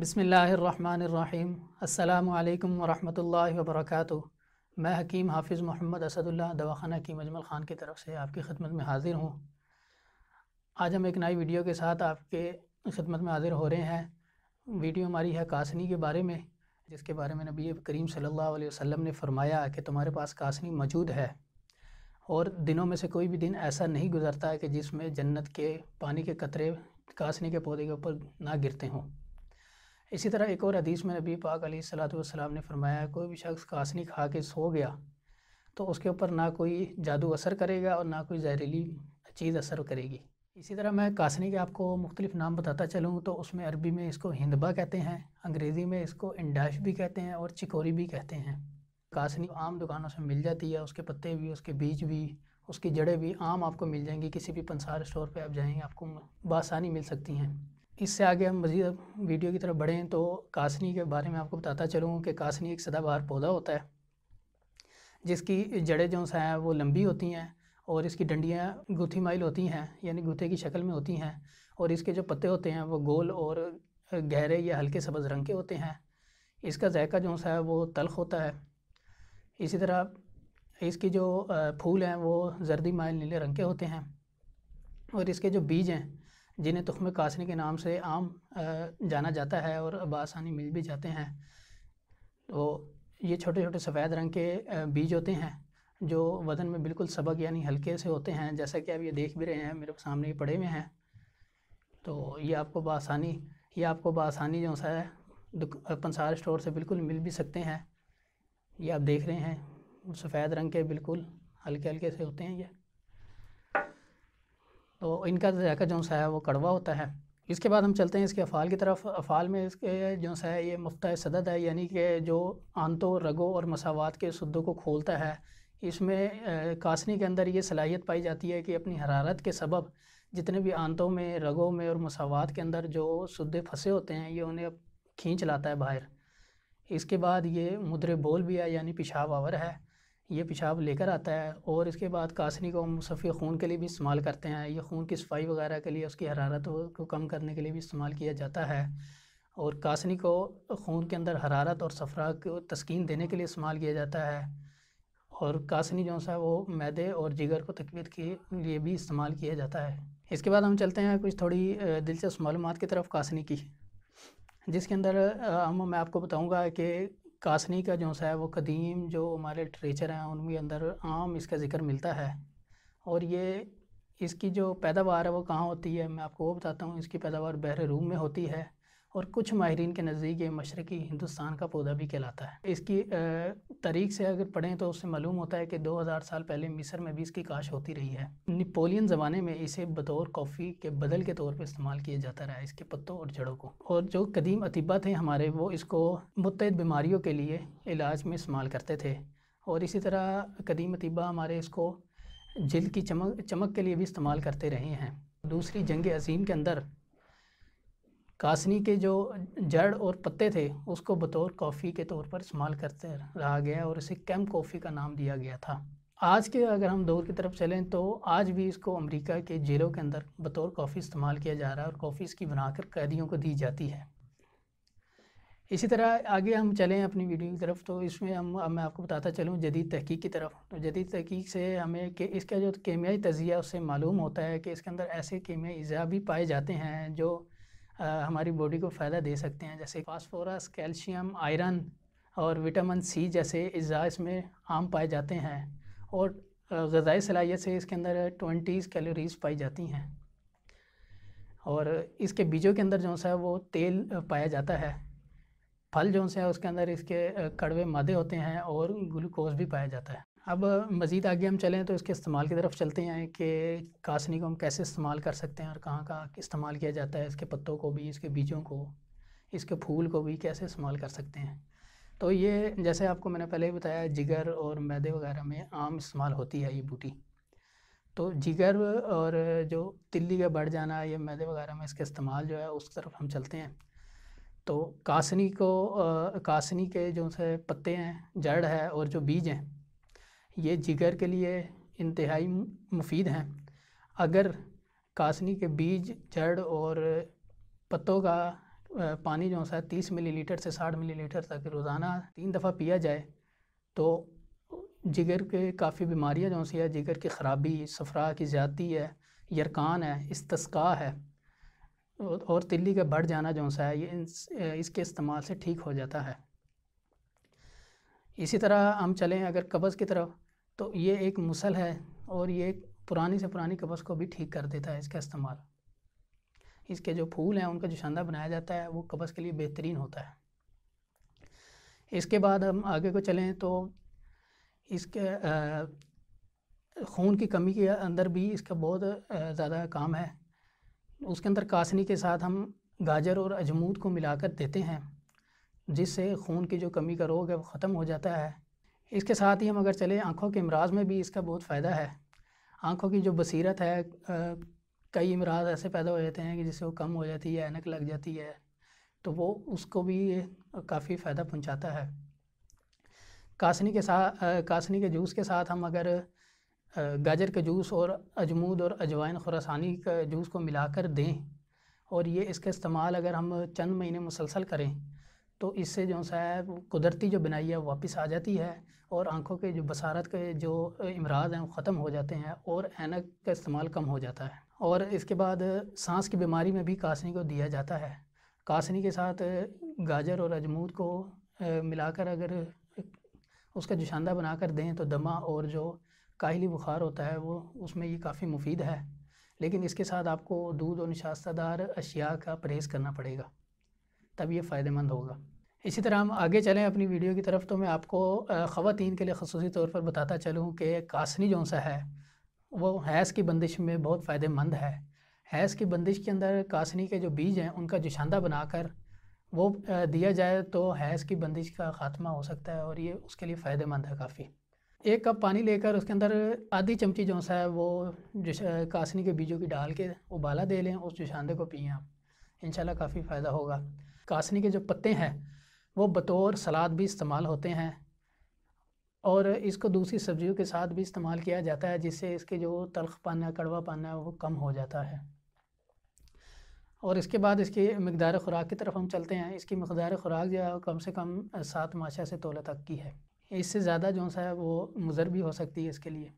बिस्मिल्लाहिर्रहमानिर्रहीम। अस्सलामु अलैकुम वरहमतुल्लाहि वबरकातुहू। मैं हकीम हाफिज़ मोहम्मद असदुल्लाह दवाखाना की मजमल ख़ान की तरफ से आपकी खिदमत में हाज़िर हूँ। आज हम एक नई वीडियो के साथ आपके खिदमत में हाज़िर हो रहे हैं। वीडियो हमारी है कासनी के बारे में, जिसके बारे में नबी करीम सल्लल्लाहु अलैहि वसल्लम ने फ़रमाया कि तुम्हारे पास कासनी मौजूद है और दिनों में से कोई भी दिन ऐसा नहीं गुज़रता है कि जिसमें जन्नत के पानी के कतरे कासनी के पौधे के ऊपर ना गिरते हों। इसी तरह एक और हदीस में नबी पाक अलैहिस्सलातु वस्सलाम ने फरमाया, कोई भी शख्स कासनी खा के सो गया तो उसके ऊपर ना कोई जादू असर करेगा और ना कोई जहरीली चीज़ असर करेगी। इसी तरह मैं कासनी के आपको मुख्तलिफ़ नाम बताता चलूँ तो उसमें अरबी में इसको हिंदबा कहते हैं, अंग्रेज़ी में इसको इंडाश भी कहते हैं और चिकोरी भी कहते हैं। कासनी आम दुकानों से मिल जाती है, उसके पत्ते भी, उसके बीज भी, उसकी जड़ें भी आम आपको मिल जाएंगी। किसी भी पंसार स्टोर पे आप जाएंगे आपको बआसानी मिल सकती हैं। इससे आगे हम मज़ीद वीडियो की तरफ बढ़ें तो कासनी के बारे में आपको बताता चलूँ कि कासनी एक सदाबहार पौधा होता है जिसकी जड़ें जो हैं वो लंबी होती हैं और इसकी डंडियाँ गुथी माइल होती हैं, यानी गुथे की शक्ल में होती हैं, और इसके जो पत्ते होते हैं वो गोल और गहरे या हल्के सब्ज़ रंग के होते हैं। इसका जायका जो है वो तल्ख़ होता है। इसी तरह इसकी जो फूल हैं वो जर्दी माइल नीले रंग के होते हैं और इसके जो बीज हैं जिन्हें तुख़्म कासनी के नाम से आम जाना जाता है और बआसानी मिल भी जाते हैं, तो ये छोटे छोटे सफ़ेद रंग के बीज होते हैं जो वज़न में बिल्कुल सबक यानी हल्के से होते हैं, जैसा कि आप ये देख भी रहे हैं मेरे सामने ये पड़े हुए हैं। तो ये आपको बआसानी जो है पंसार स्टोर से बिल्कुल मिल भी सकते हैं। ये आप देख रहे हैं सफ़ेद रंग के बिल्कुल हल्के हल्के से होते हैं ये, तो इनका जायका जो है वो कड़वा होता है। इसके बाद हम चलते हैं इसके अफ़ाल की तरफ। अफ़ाल में इसके जो है ये मुफ्ता सदद है, यानी कि जो आंतों, रगों और मसावात के सुद्दों को खोलता है। इसमें कासनी के अंदर ये सलाहियत पाई जाती है कि अपनी हरारत के सबब जितने भी आंतों में, रगों में और मसावात के अंदर जो सुद्दे फंसे होते हैं ये उन्हें खींच लाता है बाहर। इसके बाद ये मुद्रे बोल भी है, यानी पेशाब आवर है, ये पेशाब लेकर आता है। और इसके बाद कासनी को हम मुसफ़्फ़ी ख़ून के लिए भी इस्तेमाल करते हैं। ये खून की सफाई वगैरह के लिए, उसकी हरारत को कम करने के लिए भी इस्तेमाल किया जाता है। और कासनी को खून के अंदर हरारत और सफ़रा को तस्कीन देने के लिए इस्तेमाल किया जाता है। और कासनी जो है वो मैदे और जिगर को तक़वियत के लिए भी इस्तेमाल किया जाता है। इसके बाद हम चलते हैं कुछ थोड़ी दिलचस्प मालूमात की तरफ कासनी की, जिसके अंदर मैं आपको बताऊँगा कि कासनी का जो है वो कदीम जो हमारे लिटरेचर हैं उनके अंदर आम इसका ज़िक्र मिलता है। और ये इसकी जो पैदावार है वो कहाँ होती है मैं आपको वो बताता हूँ। इसकी पैदावार बहर रूम में होती है और कुछ माहिरीन के नज़दीक मशरक़ी हिंदुस्तान का पौधा भी कहलाता है। इसकी तारीख़ से अगर पढ़ें तो उससे मालूम होता है कि 2000 साल पहले मिस्र में भी इसकी काश होती रही है। नेपोलियन ज़माने में इसे बतौर कॉफ़ी के बदल के तौर पर इस्तेमाल किया जाता रहा है, इसके पत्तों और जड़ों को। और जो कदीम अतिबा थे हमारे, वो इसको मुतअद्दिद बीमारियों के लिए इलाज में इस्तेमाल करते थे। और इसी तरह कदीम अतिबा हमारे इसको जिल्द की चमक के लिए भी इस्तेमाल करते रहे हैं। दूसरी जंग अज़ीम के अंदर कासनी के जो जड़ और पत्ते थे उसको बतौर कॉफ़ी के तौर पर इस्तेमाल करते रहा गया और इसे कैंप कॉफ़ी का नाम दिया गया था। आज के अगर हम दौर की तरफ चलें तो आज भी इसको अमेरिका के जेलों के अंदर बतौर कॉफ़ी इस्तेमाल किया जा रहा है और कॉफ़ी इसकी बनाकर कैदियों को दी जाती है। इसी तरह आगे हम चलें अपनी वीडियो की तरफ तो इसमें मैं आपको बताता चलूँ जदीद तहकीक की तरफ। तो जदीद तहकीक से हमें कि इसका जो कीमियाई तज़िया उससे मालूम होता है कि इसके अंदर ऐसे कीमियाई अज़ा भी पाए जाते हैं जो हमारी बॉडी को फ़ायदा दे सकते हैं, जैसे फास्फोरस, कैल्शियम, आयरन और विटामिन सी जैसे अज़ा इसमें आम पाए जाते हैं। और ग़िज़ाई सलाहियत से इसके अंदर 20 कैलोरीज़ पाई जाती हैं। और इसके बीजों के अंदर जो है वो तेल पाया जाता है। फल जो है उसके अंदर इसके कड़वे मादे होते हैं और ग्लूकोज़ भी पाया जाता है। अब मज़ीद आगे हम चलें तो इसके इस्तेमाल की तरफ चलते हैं कि कासनी को हम कैसे इस्तेमाल कर सकते हैं और कहाँ कहाँ इस्तेमाल किया जाता है। इसके पत्तों को भी, इसके बीजों को, इसके फूल को भी कैसे इस्तेमाल कर सकते हैं। तो ये जैसे आपको मैंने पहले ही बताया जिगर और मैदे वगैरह में आम इस्तेमाल होती है ये बूटी। तो जिगर और जो तिल्ली का बढ़ जाना या मैदे वगैरह में इसका इस्तेमाल जो है उस तरफ हम चलते हैं। तो कासनी के जो है पत्ते हैं, जड़ है और जो बीज हैं ये जिगर के लिए इंतहाई मुफीद हैं। अगर कासनी के बीज, जड़ और पत्तों का پانی جو ہے 30 ملی لیٹر سے 60 ملی لیٹر تک روزانہ 3 دفعہ پیا جائے تو جگر کے کافی بیماریاں جو سی ہے، جگر کی خرابی، صفرا کی زیادتی ہے، یرکان ہے، استسقاء ہے اور تلی کا بڑھ جانا جو ہے یہ اس کے استعمال سے ٹھیک ہو جاتا ہے۔ اسی طرح ہم چلیں اگر قبض کی طرف، تو یہ ایک مسل ہے اور یہ پرانی سے پرانی قبض کو بھی ٹھیک کر دیتا ہے اس کا استعمال۔ اس کے جو پھول ہیں ان کا جو شاندہ بنایا جاتا ہے وہ قبض کے لیے بہترین ہوتا ہے۔ اس کے بعد ہم آگے کو چلیں تو اس کے خون کی کمی کے اندر بھی اس کا بہت زیادہ کام ہے۔ اس کے اندر کاسنی کے ساتھ ہم گاجر اور اجمود کو ملا کر دیتے ہیں، جس سے خون کی جو کمی کا روگ ہے وہ ختم ہو جاتا ہے۔ اس کے ساتھ ہی ہم اگر چلیں آنکھوں کے امراض میں بھی اس کا بہت فائدہ ہے۔ آنکھوں کی جو بصیرت ہے، کئی امراض ایسے پیدا ہو جاتے ہیں کہ جس سے وہ کم ہو جاتی ہے، اینک لگ جاتی ہے، تو وہ اس کو بھی کافی فائدہ پہنچاتا ہے۔ کاسنی کے جوس کے ساتھ ہم اگر گاجر کے جوس اور اجمود اور اجوائن خراسانی کا جوس کو ملا کر دیں اور یہ اس کا استعمال اگر ہم چند مہینے مسلسل کریں تو اس سے جو ہے قدرتی جو بنائی ہے واپس آ جاتی ہے اور آنکھوں کے جو بصارت کے جو امراض ہیں وہ ختم ہو جاتے ہیں اور اینک کا استعمال کم ہو جاتا ہے۔ اور اس کے بعد سانس کی بیماری میں بھی کاسنی کو دیا جاتا ہے۔ کاسنی کے ساتھ گاجر اور اجمود کو ملا کر اگر اس کا جوشاندہ بنا کر دیں تو دمہ اور جو کاہلی بخار ہوتا ہے وہ اس میں یہ کافی مفید ہے، لیکن اس کے ساتھ آپ کو دودھ اور نشاستہ دار اشیاء کا پرہیز کرنا پڑے گا، تب یہ فائدہ مند ہوگا۔ اسی طرح ہم آگے چلیں اپنی ویڈیو کی طرف، تو میں آپ کو خواتین کے لیے خصوصی طور پر بتاتا چلوں کہ کاسنی جو سا ہے وہ حیض کی بندش میں بہت فائدہ مند ہے۔ حیض کی بندش کے اندر کاسنی کے جو بیج ہیں ان کا جوشاندہ بنا کر وہ دیا جائے تو حیض کی بندش کا خاتمہ ہو سکتا ہے اور یہ اس کے لیے فائدہ مند ہے کافی۔ 1 کپ پانی لے کر اس کے اندر آدھی چمچی جو سا ہے وہ کاسنی کے بیجوں کی ڈال کے ابالا دے لیں، اس جوشاندے کو پئیں آپ، انشاءاللہ کافی فائدہ ہوگا۔ کاسنی کے جو پتے ہیں وہ بطور سلاد بھی استعمال ہوتے ہیں اور اس کو دوسری سبزیوں کے ساتھ بھی استعمال کیا جاتا ہے، جس سے اس کے جو تلخ پن ہے، کڑوا پن ہے وہ کم ہو جاتا ہے۔ اور اس کے بعد اس کی مقدار خوراک کی طرف ہم چلتے ہیں۔ اس کی مقدار خوراک جو ہے کم سے کم 7 ماشا سے تولہ تک کی ہے، اس سے زیادہ جو ہے وہ مضر بھی ہو سکتی ہے اس کے لیے،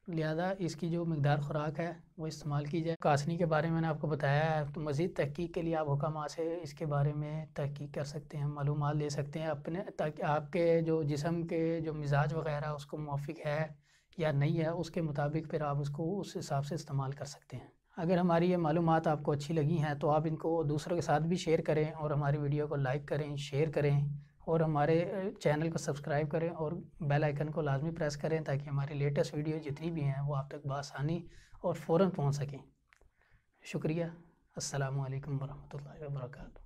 لہذا اس کی جو مقدار خوراک ہے وہ استعمال کی جائے۔ کاسنی کے بارے میں نے آپ کو بتایا ہے، تو مزید تحقیق کے لیے آپ حکماء سے اس کے بارے میں تحقیق کر سکتے ہیں، معلومات لے سکتے ہیں اپنے، تاکہ آپ کے جو جسم کے جو مزاج وغیرہ اس کو موافق ہے یا نہیں ہے، اس کے مطابق پھر آپ اس کو اس حساب سے استعمال کر سکتے ہیں۔ اگر ہماری یہ معلومات آپ کو اچھی لگی ہیں تو آپ ان کو دوسروں کے ساتھ بھی شیئر کریں اور ہماری ویڈیو کو لائک کریں، شیئر کریں اور ہمارے چینل کو سبسکرائب کریں اور بیل آئیکن کو لازمی پریس کریں تاکہ ہماری لیٹسٹ ویڈیو جتنی بھی ہیں وہ آپ تک بآسانی اور فوراً پہنچ سکیں۔ شکریہ۔ السلام علیکم ورحمۃ اللہ وبرکاتہ۔